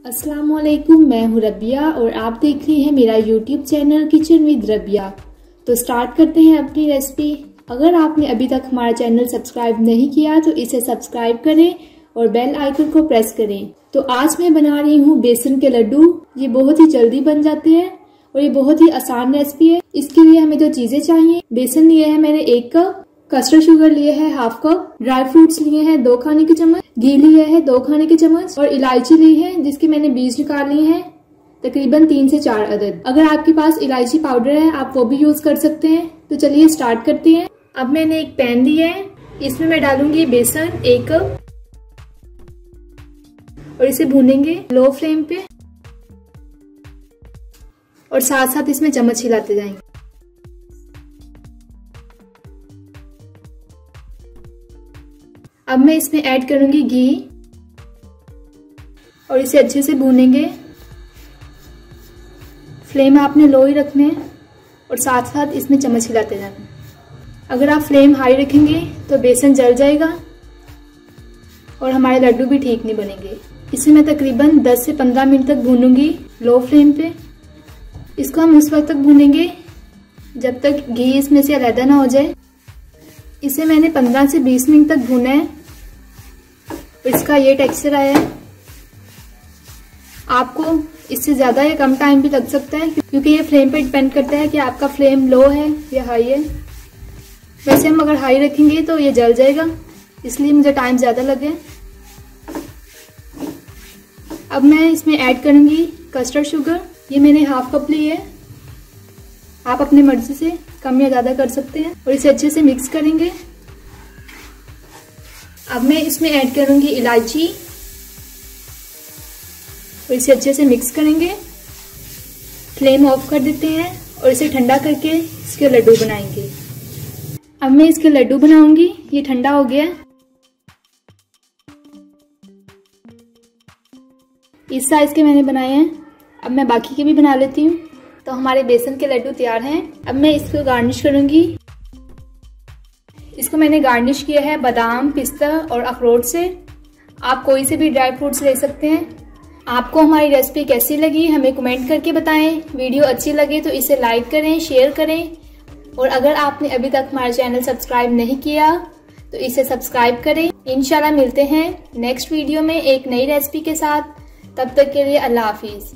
अस्सलाम वालेकुम, मैं हूँ रबिया और आप देख रहे हैं मेरा YouTube channel kitchen with Rabia. तो स्टार्ट करते हैं अपनी रेसिपी। अगर आपने अभी तक हमारा चैनल सब्सक्राइब नहीं किया तो इसे सब्सक्राइब करें और बेल आइकन को प्रेस करें। तो आज मैं बना रही हूँ बेसन के लड्डू। ये बहुत ही जल्दी बन जाते हैं और ये बहुत ही आसान रेसिपी है। इसके लिए हमें जो चीजें चाहिए, बेसन लिए है मैंने 1 कप, कस्टर्ड शुगर लिए है 1/2 कप, ड्राई फ्रूट्स लिए हैं 2 खाने के चम्मच, घी लिए है 2 खाने के चम्मच और इलायची ली है जिसके मैंने बीज निकाल लिए हैं तकरीबन 3 से 4 अदद। अगर आपके पास इलायची पाउडर है आप वो भी यूज कर सकते हैं। तो चलिए स्टार्ट करते हैं। अब मैंने एक पैन लिया है, इसमें मैं डालूंगी बेसन 1 कप और इसे भूनेंगे लो फ्लेम पे और साथ साथ इसमें चम्मच हिलाते जाएंगे। अब मैं इसमें ऐड करूंगी घी और इसे अच्छे से भूनेंगे। फ्लेम आपने लो ही रखने हैं और साथ साथ इसमें चम्मच हिलाते जाना। अगर आप फ्लेम हाई रखेंगे तो बेसन जल जाएगा और हमारे लड्डू भी ठीक नहीं बनेंगे। इसे मैं तकरीबन 10 से 15 मिनट तक भूनूंगी लो फ्लेम पे। इसको हम उस वक्त तक भूनेंगे जब तक घी इसमें से अलग ना हो जाए। इसे मैंने 15 से 20 मिनट तक भूना है। इसका ये टेक्सचर आया है। आपको इससे ज्यादा या कम टाइम भी लग सकता है क्योंकि ये फ्लेम पे डिपेंड करता है कि आपका फ्लेम लो है या हाई है। वैसे हम अगर हाई रखेंगे तो ये जल जाएगा, इसलिए मुझे टाइम ज्यादा लगे। अब मैं इसमें ऐड करूंगी कस्टर्ड शुगर। ये मैंने 1/2 कप ली है, आप अपनी मर्जी से कम या ज्यादा कर सकते हैं और इसे अच्छे से मिक्स करेंगे। अब मैं इसमें ऐड करूंगी इलायची और इसे अच्छे से मिक्स करेंगे। फ्लेम ऑफ कर देते हैं और इसे ठंडा करके इसके लड्डू बनाएंगे। अब मैं इसके लड्डू बनाऊंगी। ये ठंडा हो गया है। इस साइज के मैंने बनाए हैं। अब मैं बाकी के भी बना लेती हूँ। तो हमारे बेसन के लड्डू तैयार हैं। अब मैं इसको गार्निश करूंगी। इसको मैंने गार्निश किया है बादाम, पिस्ता और अखरोट से। आप कोई से भी ड्राई फ्रूट्स ले सकते हैं। आपको हमारी रेसिपी कैसी लगी हमें कमेंट करके बताएं। वीडियो अच्छी लगे तो इसे लाइक करें, शेयर करें और अगर आपने अभी तक हमारा चैनल सब्सक्राइब नहीं किया तो इसे सब्सक्राइब करें। इंशाल्लाह मिलते हैं नेक्स्ट वीडियो में एक नई रेसिपी के साथ। तब तक के लिए अल्लाह हाफिज।